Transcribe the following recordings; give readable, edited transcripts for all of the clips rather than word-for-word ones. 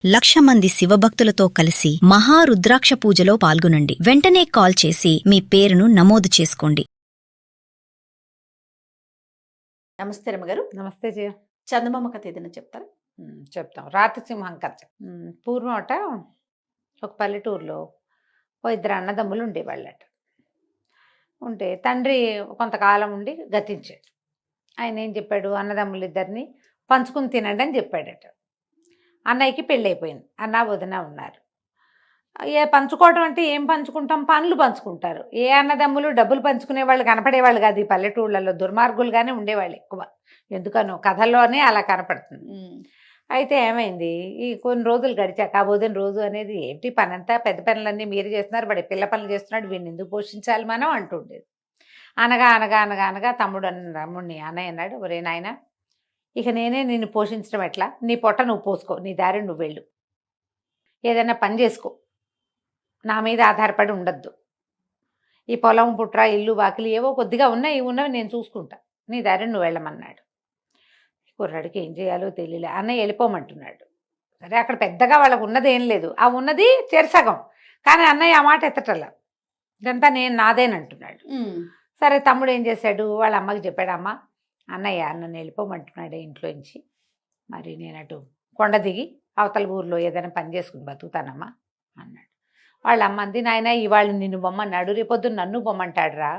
1,00,000 మంది శివభక్తులతో కలిసి మహారుద్రాక్ష పూజలో పాల్గొనండి. వెంటనే కాల్ చేసి మీ పేరును నమోదు చేసుకోండి. నమస్తే రమ్మగారు. నమస్తే జయ. చందమామ కథ ఏదైనా చెప్తారా? చెప్తాం. రాతిసింహం కథ. పూర్వం అట ఒక పల్లెటూరులో ఓ ఇద్దరు అన్నదమ్ములు ఉండేవాళ్ళట. ఉంటే తండ్రి కొంతకాలం ఉండి గతించాడు. ఆయన ఏం చెప్పాడు, అన్నదమ్ములు ఇద్దరిని పంచుకుని తినండి అని చెప్పాడట. అన్నయ్యకి పెళ్ళైపోయింది, అన్న వదిన ఉన్నారు. పంచుకోవడం అంటే ఏం పంచుకుంటాం, పనులు పంచుకుంటారు. ఏ అన్నదమ్ములు డబ్బులు పంచుకునే వాళ్ళు కనపడేవాళ్ళు కాదు ఈ పల్లెటూళ్ళలో, దుర్మార్గులుగానే ఉండేవాళ్ళు ఎక్కువ. ఎందుకనో కథల్లోనే అలా కనపడుతుంది. అయితే ఏమైంది, ఈ కొన్ని రోజులు గడిచాక ఆ వదిన రోజు అనేది ఏంటి పనంతా పెద్ద పనులన్నీ మీరు చేస్తున్నారు, వాడి పిల్ల పనులు చేస్తున్నాడు, వీడిని ఎందుకు పోషించాలి మనం అంటుండేది. అనగా అనగా అనగా అనగా తమ్ముడిని అన్నయ్య అన్నాడు, ఒరే నాయన, ఇక నేనే నిన్ను పోషించడం ఎట్లా, నీ పొట్ట నువ్వు పోసుకో, నీ దారి నువ్వు వెళ్ళు, ఏదైనా పని చేసుకో, నా మీద ఆధారపడి ఉండద్దు. ఈ పొలం పుట్ర ఇల్లు వాకిలి ఏవో కొద్దిగా ఉన్నవి నేను చూసుకుంటా, నీ దారి నువ్వు వెళ్ళమన్నాడు. కుర్రాడికి ఏం చేయాలో తెలియలే. అన్నయ్య వెళ్ళిపోమంటున్నాడు. సరే, అక్కడ పెద్దగా వాళ్ళకు ఉన్నది ఏం లేదు, ఆ ఉన్నది చెరసగం. కానీ అన్నయ్య ఆ మాట ఎత్తటల్లా, ఇదంతా నేను నాదేనంటున్నాడు. సరే, తమ్ముడు ఏం చేశాడు, వాళ్ళ అమ్మకి చెప్పాడు, అమ్మ అన్నయ్య నన్ను వెళ్ళిపోమంటున్నాడే ఇంట్లోంచి, మరి నేను అటు కొండ దిగి అవతల ఊర్లో ఏదైనా పని చేసుకుని బతుకుతానమ్మా అన్నాడు. వాళ్ళ అమ్మ అంది, నాయన ఇవాళ నిన్ను బొమ్మన్నాడు, రేపొద్దున నన్ను బొమ్మంటాడురా,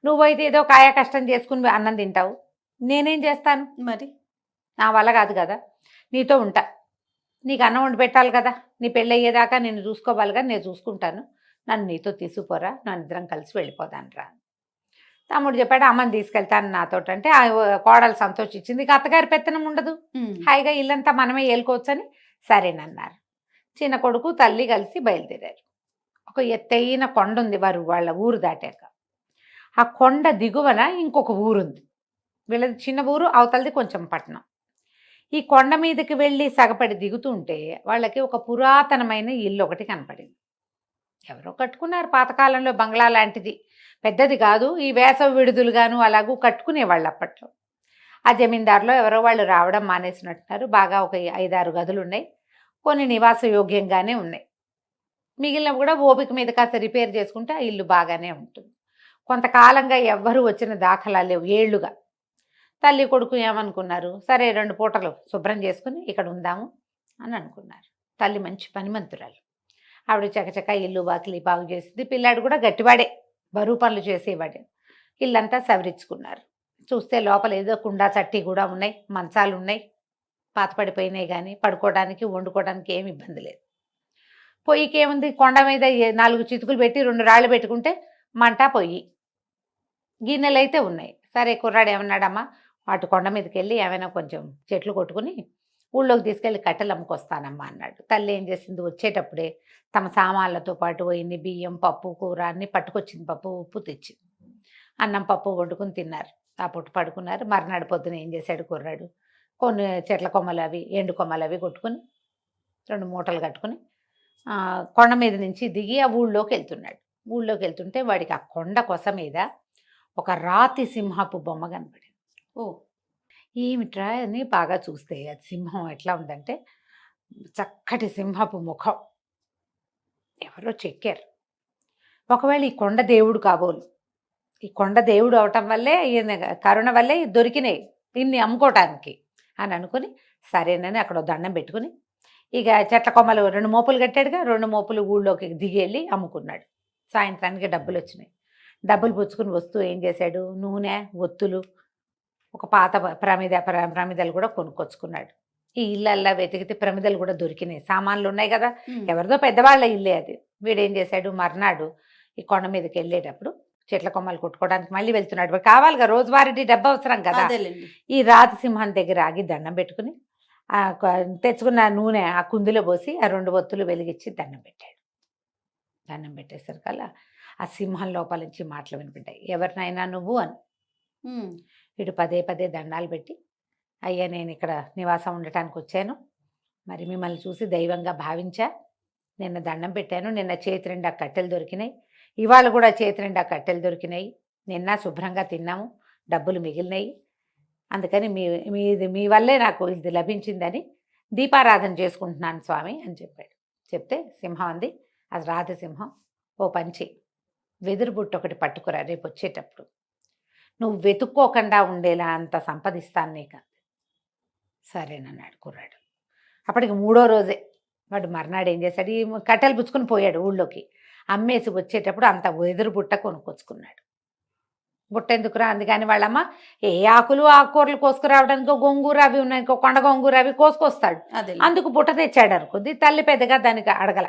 నువ్వైతే ఏదో కాయ కష్టం చేసుకుని అన్నం తింటావు, నేనేం చేస్తాను, మరి నా వల్ల కాదు కదా, నీతో ఉంటా, నీకు అన్నం వండి పెట్టాలి కదా, నీ పెళ్ళి అయ్యేదాకా నేను చూసుకోవాలి కదా, నేను చూసుకుంటాను, నన్ను నీతో తీసుకుపోరా, నన్ను ఇద్దరం కలిసి వెళ్ళిపోతాను రా. తమ్ముడు చెప్పాడు, అమ్మని తీసుకెళ్తాను నాతో అంటే ఆ కోడలు సంతోషించింది, ఇక అత్తగారి పెత్తనం ఉండదు, హాయిగా ఇల్లంతా మనమే ఏలుకోవచ్చని సరేనన్నారు. చిన్న కొడుకు తల్లి కలిసి బయలుదేరారు. ఒక ఎత్తైన కొండ ఉంది వాళ్ళ ఊరు దాటాక. ఆ కొండ దిగువన ఇంకొక ఊరుంది, వీళ్ళది చిన్న ఊరు, అవతలది కొంచెం పట్టణం. ఈ కొండ మీదకి వెళ్ళి సగపడి దిగుతుంటే వాళ్ళకి ఒక పురాతనమైన ఇల్లు ఒకటి కనపడింది. ఎవరో కట్టుకున్నారు పాతకాలంలో, బంగ్లా లాంటిది, పెద్దది కాదు, ఈ వేసవి విడుదలుగాను అలాగూ కట్టుకునేవాళ్ళు అప్పట్లో. ఆ జమీందారులో ఎవరో వాళ్ళు రావడం మానేసినట్టున్నారు. బాగా ఒక 5-6 గదులు ఉన్నాయి, కొన్ని నివాస యోగ్యంగానే ఉన్నాయి, మిగిలినవి కూడా ఓపిక మీద కాస్త రిపేర్ చేసుకుంటే ఆ ఇల్లు బాగానే ఉంటుంది. కొంతకాలంగా ఎవ్వరూ వచ్చిన దాఖలా లేవు, ఏళ్లుగా. తల్లి కొడుకు ఏమనుకున్నారు, సరే 2 పూటలు శుభ్రం చేసుకుని ఇక్కడ ఉందాము అని అనుకున్నారు. తల్లి మంచి పనిమంతురాలు, ఆవిడ చకచక ఇల్లు వాకిలి బాగు చేసింది. పిల్లాడు కూడా గట్టివాడే, బరువు పనులు చేసేవాడే. ఇల్లంతా సవరించుకున్నారు. చూస్తే లోపల ఏదో కుండా చట్టి కూడా ఉన్నాయి, మంచాలు ఉన్నాయి, పాత పడిపోయినాయి, కానీ పడుకోవడానికి వండుకోవడానికి ఏమి ఇబ్బంది లేదు. పొయ్యికి ఏముంది, కొండ మీద 4 చితుకులు పెట్టి 2 రాళ్ళు పెట్టుకుంటే మంట పొయ్యి, గిన్నెలు అయితే ఉన్నాయి. సరే, కుర్రాడు ఏమన్నాడమ్మా, వాటి కొండ మీదకి వెళ్ళి ఏమైనా కొంచెం చెట్లు కొట్టుకుని ఊళ్ళోకి తీసుకెళ్ళి కట్టెలు అమ్ముకొస్తానమ్మా అన్నాడు. తల్లి ఏం చేసింది, వచ్చేటప్పుడే తమ సామాన్లతో పాటు ఇన్ని బియ్యం, పప్పు, కూర అన్నీ పట్టుకొచ్చింది. పప్పు ఉప్పు తెచ్చింది. అన్నం పప్పు వండుకుని తిన్నారు. ఆ పొట్టు పడుకున్నారు. మర్నాడు పొద్దున ఏం చేశాడు కుర్రాడు, కొన్ని చెట్ల కొమ్మలు అవి ఎండు కొమ్మలు అవి కొట్టుకుని 2 మూటలు కట్టుకుని కొండ మీద నుంచి దిగి ఆ ఊళ్ళోకి వెళ్తున్నాడు. ఊళ్ళోకి వెళ్తుంటే వాడికి ఆ కొండ కొస మీద ఒక రాతి సింహపు బొమ్మ కనపడింది. ఓ, ఏమిట్రా అని బాగా చూస్తే అది సింహం ఎట్లా ఉందంటే, చక్కటి సింహపు ముఖం, ఎవరో చెక్కారు. ఒకవేళ ఈ కొండ దేవుడు కాబోలు, ఈ కొండ దేవుడు అవటం వల్లే, ఈయన కరుణ వల్లే దొరికినాయి ఇన్ని అమ్ముకోవటానికి అని అనుకుని, సరేనని అక్కడ దండం పెట్టుకుని ఇక చెట్ల కొమ్మలు 2 మోపులు కట్టాడుగా, 2 మోపులు ఊళ్ళోకి దిగి వెళ్ళి అమ్ముకున్నాడు. సాయంత్రానికి డబ్బులు వచ్చినాయి. డబ్బులు పుచ్చుకుని వస్తూ ఏం చేశాడు, నూనె, ఒత్తులు, ఒక పాత ప్రమిదలు కూడా కొనుక్కొచ్చుకున్నాడు. ఈ ఇళ్ళల్లా వెతికితే ప్రమిదలు కూడా దొరికినాయి, సామాన్లు ఉన్నాయి కదా, ఎవరిదో పెద్దవాళ్ళ ఇల్లే అది. వీడేం చేశాడు, మర్నాడు ఈ కొండ మీదకి వెళ్ళేటప్పుడు చెట్ల కొమ్మలు కొట్టుకోవడానికి మళ్ళీ వెళ్తున్నాడు, కావాలిగా రోజువారీ డబ్బు అవసరం కదా. ఈ రాతి సింహం దగ్గర ఆగి దండం పెట్టుకుని తెచ్చుకున్న నూనె ఆ కుందిలో పోసి ఆ 2 ఒత్తులు వెలిగించి దండం పెట్టాడు. దండం పెట్టేసరికల్లా ఆ సింహం లోపల నుంచి మాటలు వినిపింటాయి, ఎవరినైనా నువ్వు అని. వీడు పదే పదే దండాలు పెట్టి, అయ్యా నేను ఇక్కడ నివాసం ఉండటానికి వచ్చాను, మరి మిమ్మల్ని చూసి దైవంగా భావించా, నిన్న దండం పెట్టాను, నిన్న చేతి 2 కట్టెలు దొరికినాయి, ఇవాళ కూడా చేతి 2 కట్టెలు దొరికినాయి, నిన్న శుభ్రంగా తిన్నాము, డబ్బులు మిగిలినాయి, అందుకని మీ వల్లే నాకు ఇది లభించిందని దీపారాధన చేసుకుంటున్నాను స్వామి అని చెప్పాడు. చెప్తే సింహం అంది, అది రాధసింహం, ఓ పంచి వెదురు బుట్ట ఒకటి పట్టుకురా, రేపు వచ్చేటప్పుడు నువ్వు వెతుక్కోకుండా ఉండేలా అంత సంపదిస్తాను నీకు. సరేనన్నాడు కుర్రాడు. అప్పటికి 3వ రోజే వాడు మర్నాడు ఏం చేశాడు, ఈ కట్టెలు పుచ్చుకొని పోయాడు ఊళ్ళోకి. అమ్మేసి వచ్చేటప్పుడు అంత వెదురు బుట్ట కొనుక్కొచ్చుకున్నాడు. బుట్ట ఎందుకురా అందుకని వాళ్ళమ్మ ఏ ఆకులు ఆకుకూరలు కోసుకురావడానికి గొంగూర అవి ఉన్నాయి, ఇంకో కొండ గొంగూర అవి కోసుకొస్తాడు, అదే అందుకు బుట్ట తెచ్చాడు అనుకుంది. తల్లి పెద్దగా దానికి అడగల.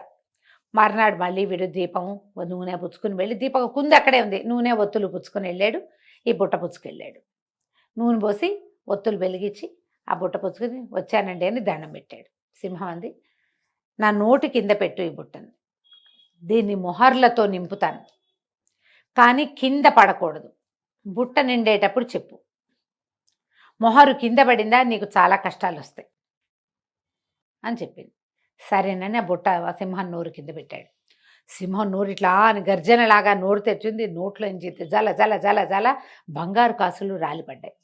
మర్నాడు మళ్ళీ వీడు దీపము నూనె పుచ్చుకుని వెళ్ళి, దీపం కుంది అక్కడే ఉంది, నూనె ఒత్తులు పుచ్చుకొని వెళ్ళాడు, ఈ బుట్ట పుచ్చుకెళ్ళాడు. నూనె పోసి ఒత్తులు వెలిగించి ఆ బుట్ట పుచ్చుకుని వచ్చానండి అని దండం పెట్టాడు. సింహం అంది, నా నోటి కింద పెట్టు ఈ బుట్టను, దీన్ని మొహర్లతో నింపుతాను, కానీ కింద పడకూడదు, బుట్ట నిండేటప్పుడు చెప్పు, మొహరు కింద పడిందా నీకు చాలా కష్టాలు వస్తాయి అని చెప్పింది. సరేనని ఆ బుట్ట సింహం నోరు కింద పెట్టాడు. సింహం నోరు ఇట్లా అని గర్జనలాగా నోరు తెచ్చింది, నోట్లోంచి జల జల జల జల బంగారు కాసులు రాలిపడ్డాయి.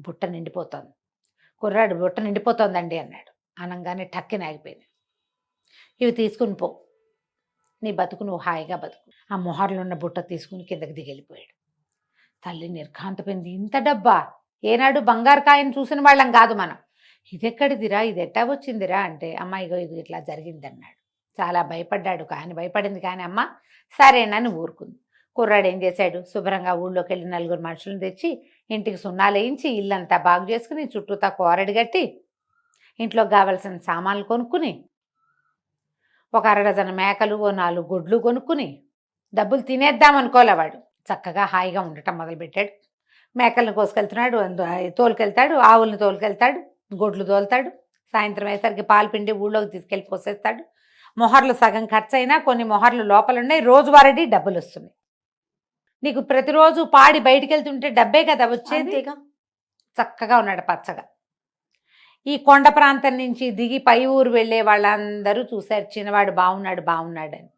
బుట్ట నిండిపోతోంది. కుర్రాడు బుట్ట నిండిపోతోందండి అన్నాడు. అనగానే టక్కిన ఆగిపోయింది. ఇవి తీసుకుని పో, నీ బతుకు నువ్వు హాయిగా బతుకు. ఆ మొహర్లో ఉన్న బుట్ట తీసుకుని కిందకి దిగెళ్ళిపోయాడు. తల్లి నిర్ఘాంతపోయింది. ఇంత డబ్బా, ఏనాడు బంగారు కాయను చూసిన వాళ్ళం కాదు మనం, ఇదెక్కడిదిరా, ఇది ఎట్టా వచ్చిందిరా అంటే, అమ్మాయిగో ఇది ఇట్లా జరిగిందన్నాడు. చాలా భయపడ్డాడు. కానీ భయపడింది కానీ అమ్మ సరేనని ఊరుకుంది. కుర్రాడు ఏం చేశాడు, శుభ్రంగా ఊళ్ళోకి వెళ్ళి 4 మనుషులను తెచ్చి ఇంటికి సున్నాలు వేయించి ఇల్లంతా బాగు చేసుకుని చుట్టూతా కోరడి కట్టి ఇంట్లోకి కావలసిన సామాన్లు కొనుక్కుని ఒక 1/2 డజన్ మేకలు, ఓ 4 గొడ్లు కొనుక్కుని డబ్బులు తినేద్దాం అనుకోలేవాడు. చక్కగా హాయిగా ఉండటం మొదలుపెట్టాడు. మేకలను కోసుకెళ్తున్నాడు, తోలుకెళ్తాడు, ఆవుల్ని తోలుకెళ్తాడు, గొడ్లు తోలుతాడు, సాయంత్రం అయ్యేసరికి పాలు పిండి ఊళ్ళోకి తీసుకెళ్ళి పోసేస్తాడు. మొహర్లు సగం ఖర్చు అయినా కొన్ని మొహర్లు లోపల ఉన్నాయి, రోజువారీ డబ్బులు వస్తున్నాయి. నీకు ప్రతిరోజు పాడి బయటికి వెళ్తుంటే డబ్బే కదా వచ్చేది. చక్కగా ఉన్నాడు పచ్చగా. ఈ కొండ ప్రాంతం నుంచి దిగి పై ఊరు వెళ్ళే వాళ్ళందరూ చూశారు, చిన్నవాడు బాగున్నాడు బాగున్నాడని.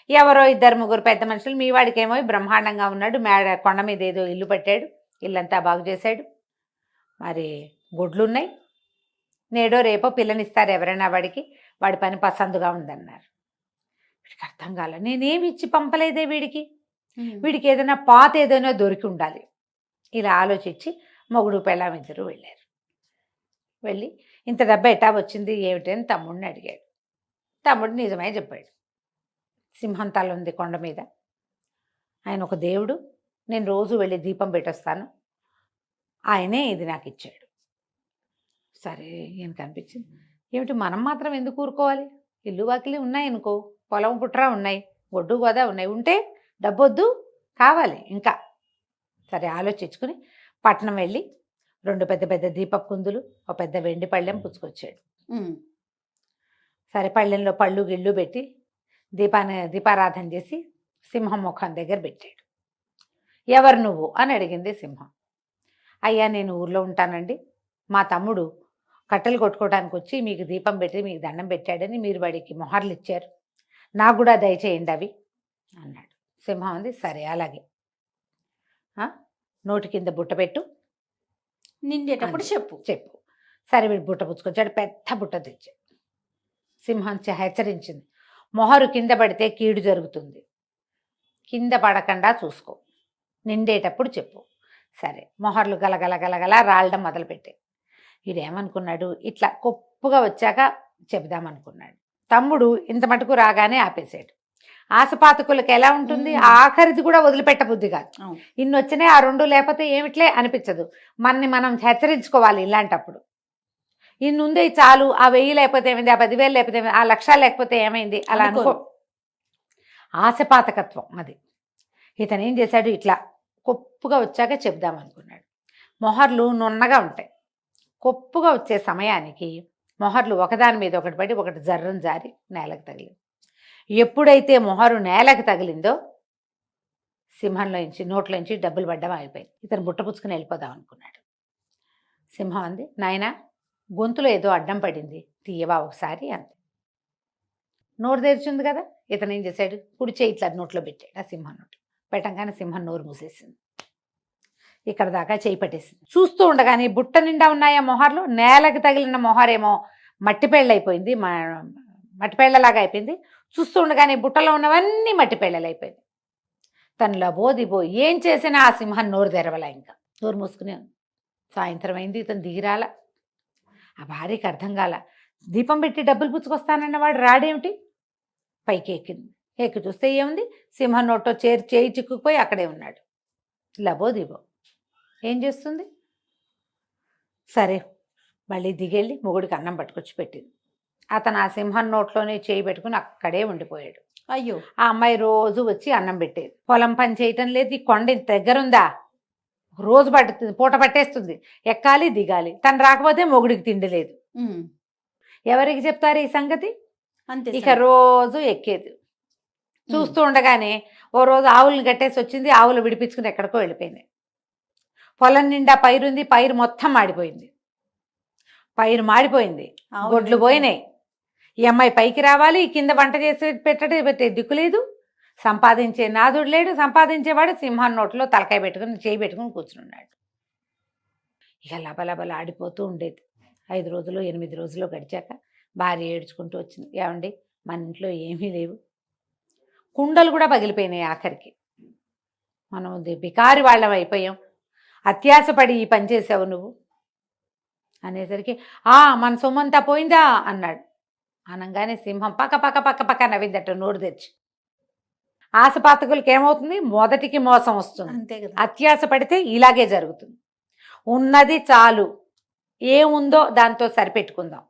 ఎవరో 2-3 పెద్ద మనుషులు, మీ వాడికేమో బ్రహ్మాండంగా ఉన్నాడు, కొండ మీద ఏదో ఇల్లు పట్టాడు, ఇల్లంతా బాగు చేశాడు, మరి గొడ్లున్నాయి, నేడో రేపో పిల్లనిస్తారు ఎవరైనా వాడికి, వాడి పని పసందుగా ఉందన్నారు. వీడికి అర్థం కాల, నేనేమి ఇచ్చి పంపలేదే వీడికి, వీడికి ఏదైనా పాత ఏదైనా దొరికి ఉండాలి. ఇలా ఆలోచించి మొగుడు పెళ్ళాం ఇద్దరు వెళ్ళారు. వెళ్ళి ఇంత డబ్బు ఎట్టా వచ్చింది ఏమిటి అని తమ్ముడిని అడిగాడు. తమ్ముడు నిజమే చెప్పాడు. సింహం తల ఉంది కొండ మీద, ఆయన ఒక దేవుడు, నేను రోజు వెళ్ళి దీపం పెట్టొస్తాను, ఆయనే ఇది నాకు ఇచ్చాడు. సరే ఈయనకు అనిపించింది, ఏమిటి మనం మాత్రం ఎందుకు ఊరుకోవాలి, ఇల్లు వాకిలి ఉన్నాయి అనుకో, పొలం పుట్రా ఉన్నాయి, ఒడ్డు గోదా ఉన్నాయి, ఉంటే డబ్బొద్దు కావాలి ఇంకా. సరే ఆలోచించుకుని పట్నం వెళ్ళి 2 పెద్ద పెద్ద దీపపు కుందులు, ఒక పెద్ద వెండి పళ్ళెం పుచ్చుకొచ్చాడు. సరే పళ్ళెంలో పళ్ళు గిళ్ళు పెట్టి దీపారాధన చేసి సింహం ముఖం దగ్గర పెట్టాడు. ఎవరు నువ్వు అని అడిగింది సింహం. అయ్యా నేను ఊర్లో ఉంటానండి, మా తమ్ముడు కట్టెలు కొట్టుకోవడానికి వచ్చి మీకు దీపం పెట్టి మీకు దండం పెట్టాడని మీరు వాడికి మొహర్లు ఇచ్చారు, నాకు కూడా దయచేయండి అవి అన్నాడు. సింహం అంది, సరే అలాగే, నోటి కింద బుట్ట పెట్టు, నిండేటప్పుడు చెప్పు చెప్పు. సరే వీడు బుట్ట పుచ్చుకొచ్చాడు, పెద్ద బుట్ట తెచ్చాడు. సింహం హెచ్చరించింది, మొహరు కింద పడితే కీడు జరుగుతుంది, కింద పడకుండా చూసుకో, నిండేటప్పుడు చెప్పు. సరే మొహర్లు గలగల గలగల రాలడం మొదలుపెట్టాయి. వీడేమనుకున్నాడు, ఇట్లా కొప్పుగా వచ్చాక చెబుదామనుకున్నాడు. తమ్ముడు ఇంత మటుకు రాగానే ఆపేశాడు. ఆశపాతకులకు ఎలా ఉంటుంది, ఆఖరిది కూడా వదిలిపెట్టబుద్ధి కాదు. ఇన్ని వచ్చినాయి, ఆ 2 లేకపోతే ఏమిట్లే అనిపించదు. మనని మనం హెచ్చరించుకోవాలి ఇలాంటప్పుడు. ఇన్ని ఉంది చాలు, ఆ 1000 లేకపోతే ఏమైంది, ఆ 10,000 లేకపోతే ఏమైంది, ఆ 1,00,000 లేకపోతే ఏమైంది అలా అనుకో. ఆశపాతకత్వం అది. ఇతను ఏం చేశాడు, ఇట్లా కొప్పుగా వచ్చాక చెప్దామనుకున్నాడు. మొహర్లు నున్నగా ఉంటాయి, కొప్పుగా వచ్చే సమయానికి మొహర్లు ఒకదాని మీద ఒకటి పడి ఒకటి జర్రం జారి నేలకు తగిలింది. ఎప్పుడైతే మొహరు నేలకు తగిలిందో సింహంలోంచి నోట్లోంచి డబ్బులు పడ్డం ఆగిపోయింది. ఇతను బుట్ట పుచ్చుకుని వెళ్ళిపోదాం అనుకున్నాడు. సింహం అంది, నాయనా గొంతులో ఏదో అడ్డం పడింది, తీయవా ఒకసారి అంతే. నోరు తెరిచింది కదా, ఇతను ఏం చేశాడు, కుడి చేయి ఇట్లా నోట్లో పెట్టాడు. ఆ సింహం నోట్లో పెట్టంగానే సింహం నోరు మూసేసింది, ఇక్కడ దాకా చేయి పట్టేసింది. చూస్తూ ఉండగానే బుట్ట నిండా ఉన్నాయా మొహర్లు, నేలకు తగిలిన మొహరేమో మట్టి పెళ్ళైపోయింది, మట్టి పెళ్ళలాగా అయిపోయింది. చూస్తూ ఉండగానే బుట్టలో ఉన్నవన్నీ మట్టి పెళ్ళలు అయిపోయింది. తను లబోదిబో ఏం చేసినా ఆ సింహం నోరు తెరవలా, ఇంకా నోరు మూసుకునే ఉంది. సాయంత్రం అయింది, ఇతను దిగిరాల. ఆ భార్యకి అర్థం కాల. దీపం పెట్టి డబ్బులు పుచ్చుకొస్తానన్నవాడు రాడేమిటి? పైకి ఎక్కింది. ఎక్కి చూస్తే ఏముంది, సింహం నోట్లో చేయి చిక్కుకుపోయి అక్కడే ఉన్నాడు. లబోదిబో ఏం చేస్తుంది? సరే మళ్ళీ దిగెళ్ళి మొగుడికి అన్నం పట్టుకొచ్చి పెట్టింది. అతను ఆ సింహం నోట్లోనే చేయి పెట్టుకుని అక్కడే ఉండిపోయాడు. అయ్యో, ఆ అమ్మాయి రోజు వచ్చి అన్నం పెట్టేది. పొలం పని చేయటం లేదు, ఈ కొండ ఇంత దగ్గరుందా, రోజు పడుతుంది, పూట పట్టేస్తుంది, ఎక్కాలి దిగాలి. తను రాకపోతే మొగుడికి తిండి లేదు. ఎవరికి చెప్తారు ఈ సంగతి? అంతే. ఇక రోజు ఎక్కేది. చూస్తూ ఉండగానే ఓ రోజు ఆవులను కట్టేసి వచ్చింది. ఆవులు విడిపించుకుని ఎక్కడికో వెళ్ళిపోయింది. పొలం నిండా పైరుంది, పైరు మొత్తం మాడిపోయింది. పైరు మాడిపోయింది, గొడ్లు పోయినాయి. ఈ అమ్మాయి పైకి రావాలి, కింద వంట చేసి పెట్టే దిక్కు లేదు, సంపాదించే నాదుడు లేడు. సంపాదించేవాడు సింహం నోట్లో తలకాయ పెట్టుకుని చేయి పెట్టుకుని కూర్చున్నాడు. ఇక లబలబల ఆడిపోతూ ఉండేది. 5 రోజులు 8 రోజులు గడిచాక భార్య ఏడ్చుకుంటూ వచ్చింది. ఏమండి, మన ఇంట్లో ఏమీ లేవు, కుండలు కూడా పగిలిపోయినాయి, ఆఖరికి మనం బికారి వాళ్ళం అయిపోయాం, అత్యాశపడి ఈ పని చేసావు నువ్వు అనేసరికి మన సొమ్మంతా పోయిందా అన్నాడు. అనగానే సింహం పక్క పక్క పక్క పక్క నవ్విందట నోరు తెచ్చి. ఆశపాతకులకి ఏమవుతుంది? మొదటికి మోసం వస్తుంది. అంతే కదా. అత్యాశ పడితే ఇలాగే జరుగుతుంది. ఉన్నది చాలు, ఏముందో దాంతో సరిపెట్టుకుందాం.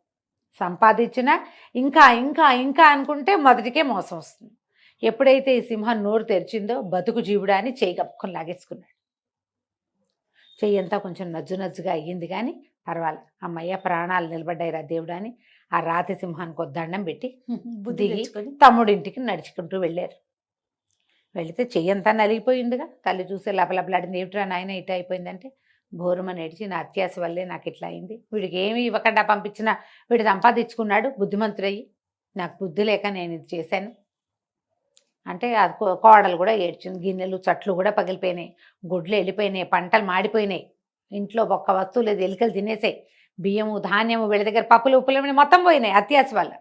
సంపాదించినా ఇంకా ఇంకా ఇంకా అనుకుంటే మొదటికే మోసం వస్తుంది. ఎప్పుడైతే ఈ సింహం నోరు తెరిచిందో బతుకు జీవుడా అని చెయ్యి కప్పుకొని లాగేసుకున్నాడు. చెయ్యి అంతా కొంచెం నజ్జుగా అయ్యింది, కానీ పర్వాలేదు, అమ్మయ్య ప్రాణాలు నిలబడ్డాయిరా దేవుడా అని ఆ రాతి సింహానికి దండం పెట్టి దిగి తమ్ముడింటికి నడుచుకుంటూ వెళ్ళారు. వెళితే చెయ్యంతా నలిగిపోయిందిగా. తల్లి చూసే లపలపలాడింది. ఏమిట్రా నాయన ఇట అయిపోయిందంటే, బోరుమని ఏడ్చి నా అత్యాశ వల్లే నాకు ఇట్లా అయింది, వీడికి ఏమి ఇవ్వకుండా పంపించినా వీడు సంపాదించుకున్నాడు బుద్ధిమంతుడయ్యి, నాకు బుద్ధి లేక నేను ఇది చేశాను అంటే అది కోడలు కూడా ఏడ్చింది. గిన్నెలు చట్లు కూడా పగిలిపోయినాయి, గుడ్లు వెళ్ళిపోయినాయి, పంటలు మాడిపోయినాయి, ఇంట్లో ఒక్క వస్తువు లేదు, ఎలుకలు తినేసాయి, బియ్యము ధాన్యము వీళ్ళ దగ్గర పప్పులు ఉప్పులు మొత్తం పోయినాయి అత్యాశ వల్ల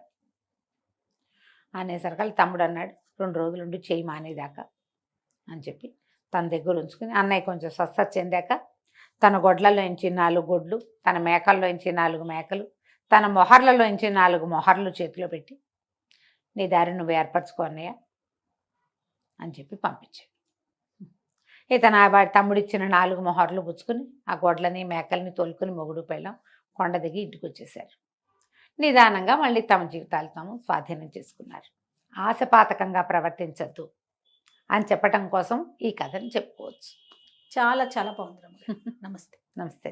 అనేసరికి తమ్ముడు అన్నాడు, 2 రోజులు ఉండి చేయి మానేదాకా అని చెప్పి తన దగ్గర ఉంచుకుని అన్నయ్య కొంచెం స్వస్థ చెందాక తన గొడ్లలోంచి 4 గొడ్లు, తన మేకల్లోంచి 4 మేకలు, తన మొహర్లలోంచి 4 మొహర్లు చేతిలో పెట్టి నీ దారి నువ్వు ఏర్పరచుకో అన్నయ్య అని చెప్పి పంపించాడు. ఇతను వాడి తమ్ముడిచ్చిన 4 మొహర్లు పుచ్చుకుని ఆ గొడ్లని మేకల్ని తోలుకుని మొగుడు పెళ్ళం కొండ దిగి ఇంటికి వచ్చేసారు. నిదానంగా మళ్ళీ తమ జీవితాలు తాము స్వాధీనం చేసుకున్నారు. ఆశపాతకంగా ప్రవర్తించద్దు అని చెప్పటం కోసం ఈ కథను చెప్పుకోవచ్చు. చాలా చాలా బాగుంది. నమస్తే. నమస్తే.